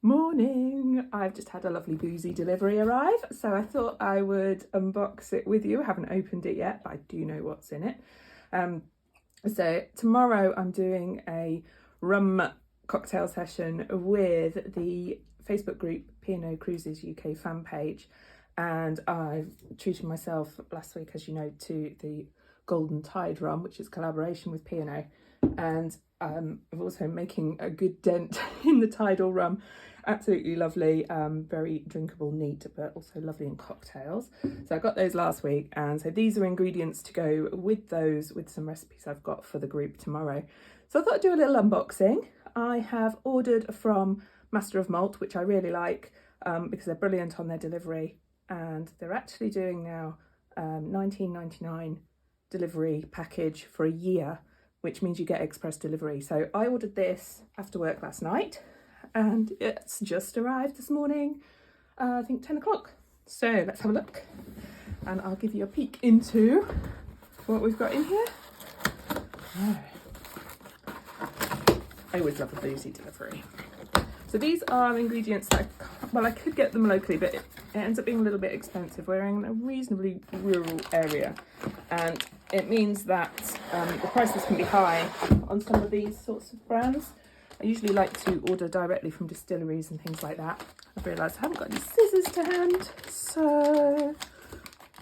Morning! I've just had a lovely boozy delivery arrive, so I thought I would unbox it with you. I haven't opened it yet, but I do know what's in it. So tomorrow I'm doing a rum cocktail session with the Facebook group P&O Cruises UK fan page, and I've treated myself last week, as you know, to the Golden Tide rum, which is a collaboration with P&O, and I'm also making a good dent in the Tidal Rum. Absolutely lovely, very drinkable, neat, but also lovely in cocktails. So I got those last week, and so these are ingredients to go with those, with some recipes I've got for the group tomorrow. So I thought I'd do a little unboxing. I have ordered from Master of Malt, which I really like because they're brilliant on their delivery, and they're actually doing now $19.99 delivery package for a year, which means you get express delivery. So I ordered this after work last night, and it's just arrived this morning, I think 10 o'clock. So let's have a look, and I'll give you a peek into what we've got in here. Oh. I always love a boozy delivery. So these are ingredients that I could get them locally, but it ends up being a little bit expensive. We're in a reasonably rural area, and it means that the prices can be high on some of these sorts of brands. I usually like to order directly from distilleries and things like that. I've realised I haven't got any scissors to hand, so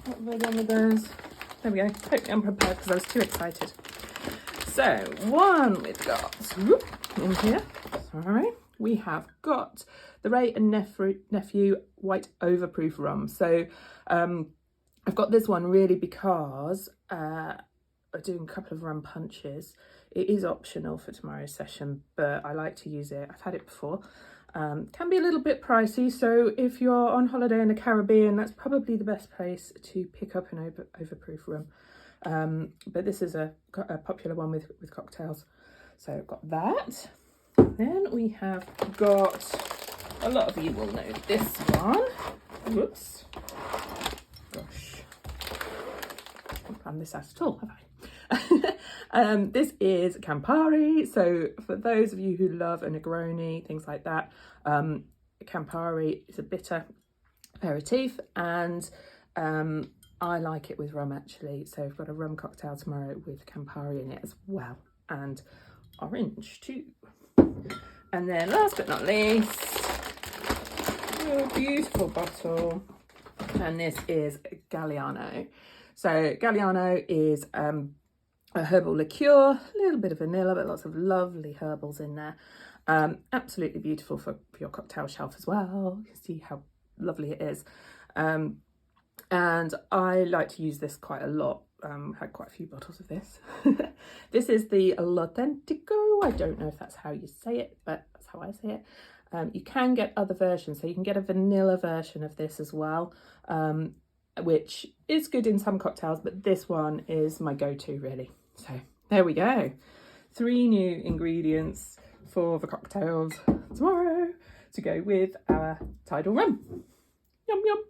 what have I done with those? There we go, totally unprepared because I was too excited. So one we've got in here, sorry, we have got the Ray and Nephew White Overproof Rum. So I've got this one really because I'm doing a couple of rum punches. It is optional for tomorrow's session, but I like to use it. I've had it before. Can be a little bit pricey, so if you're on holiday in the Caribbean, that's probably the best place to pick up an overproof rum. But this is a popular one with cocktails. So I've got that. Then we have got, a lot of you will know this one. Whoops. Gosh. I haven't planned this out at all, have I? This is Campari. So for those of you who love a Negroni, things like that, Campari is a bitter aperitif, and I like it with rum actually. So I've got a rum cocktail tomorrow with Campari in it as well, and orange too. And then last but not least, a beautiful bottle, and this is Galliano. So Galliano is a herbal liqueur, a little bit of vanilla, but lots of lovely herbals in there. Absolutely beautiful for your cocktail shelf as well. You can see how lovely it is. And I like to use this quite a lot. Had quite a few bottles of this. This is the L'Autentico. I don't know if that's how you say it, but that's how I say it. You can get other versions, so you can get a vanilla version of this as well, which is good in some cocktails, but this one is my go-to really. So there we go. 3 new ingredients for the cocktails tomorrow to go with our Tidal Rum. Yum yum.